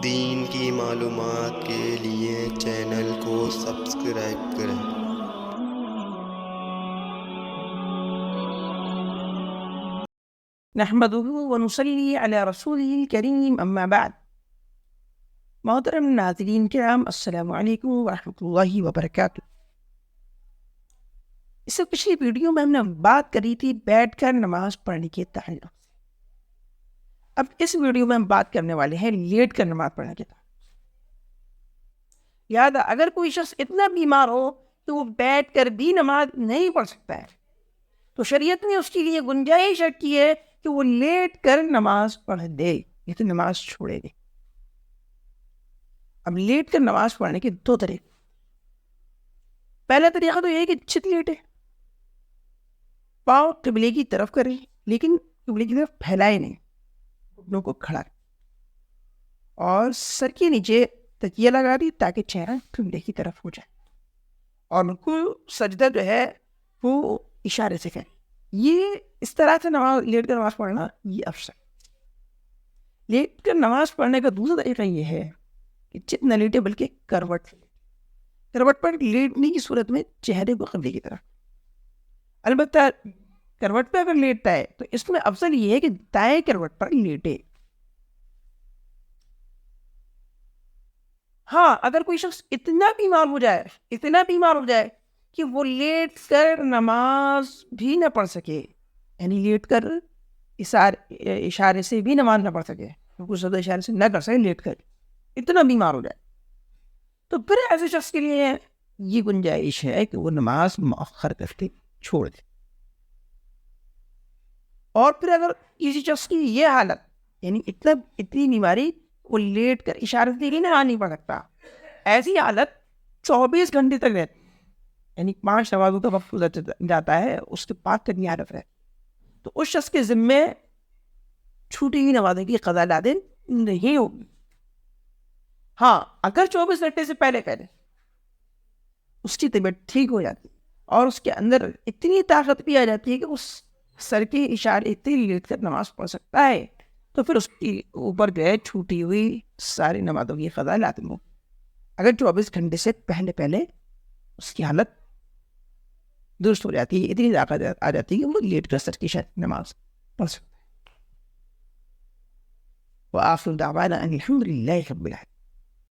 دین کی معلومات کے لیے چینل کو سبسکرائب کریں۔ نحمده ونصلي على رسوله الكريم اما بعد۔ محترم ناظرین کرام، السلام علیکم ورحمۃ اللہ وبرکاتہ۔ اس سے پچھلی ویڈیو میں ہم نے بات کری تھی بیٹھ کر نماز پڑھنے کے تعلق سے۔ اب اس ویڈیو میں ہم بات کرنے والے ہیں لیٹ کر نماز پڑھنے کے تعلق سے۔ یاد ہے، اگر کوئی شخص اتنا بیمار ہو کہ وہ بیٹھ کر بھی نماز نہیں پڑھ سکتا ہے تو شریعت نے اس کے لیے گنجائش رکھی ہے کہ وہ لیٹ کر نماز پڑھ دے، یہ تو نماز چھوڑے دے۔ اب لیٹ کر نماز پڑھنے کے دو طریقے۔ پہلا طریقہ تو یہ ہے کہ چت لیٹے، پاؤں قبلے کی طرف کریں لیکن قبلے کی طرف پھیلائے نہیں، گھٹنوں کو کھڑا کریں اور سر کے نیچے تکیہ لگا دی تاکہ چہرہ قبلے کی طرف ہو جائے، اور رکوع سجدہ جو ہے وہ اشارے سے کریں۔ یہ اس طرح سے نماز لیٹ کر نماز پڑھنا یہ افضل۔ لیٹ کر نماز پڑھنے کا دوسرا طریقہ یہ ہے کہ چت نہ لیٹے بلکہ کروٹ پر لیٹنے کی صورت میں چہرے کو قبلے کی طرف۔ البتہ کروٹ پہ اگر لیٹتا ہے تو اس میں افضل یہ ہے کہ دائیں کروٹ پر لیٹے۔ ہاں، اگر کوئی شخص اتنا بیمار ہو جائے کہ وہ لیٹ کر نماز بھی نہ پڑھ سکے، یعنی لیٹ کر اشارے سے بھی نماز نہ پڑھ سکے، کچھ زیادہ اشارے سے نہ کر سکے، لیٹ کر اتنا بیمار ہو جائے، تو پھر ایسے شخص کے لیے یہ گنجائش ہے کہ وہ نماز مؤخر کر کے چھوڑ دے۔ اور پھر اگر کسی شخص کی یہ حالت، یعنی اتنی بیماری وہ لیٹ کر اشارے سے بھی نماز نہیں پڑھ سکتا، ایسی حالت 24 گھنٹے تک رہتی، یعنی 5 نمازوں کا وقت گزر جاتا ہے، اس کے بعد تک نہیں عارف ہے، تو اس شخص کے ذمے چھوٹی ہوئی نمازوں کی قضا لازم نہیں ہوگی۔ ہاں، اگر 24 گھنٹے سے پہلے اس کی طبیعت ٹھیک ہو جاتی اور اس کے اندر اتنی طاقت بھی آ جاتی ہے کہ اس سر کے اشارے اتنی لیٹ کر نماز پڑھ سکتا ہے، تو پھر اس کی اوپر جو ہے چھوٹی ہوئی ساری نمازوں کی قضا لازم ہو۔ اگر 24 گھنٹے سے پہلے اس کی حالت درست ہو جاتی ہے، اتنی طاقت آ جاتی ہے کہ وہ لیٹ کر سر کی نماز پڑھ سکتا ہے۔ وآخر دعوانا ان الحمد للہ رب العالمین۔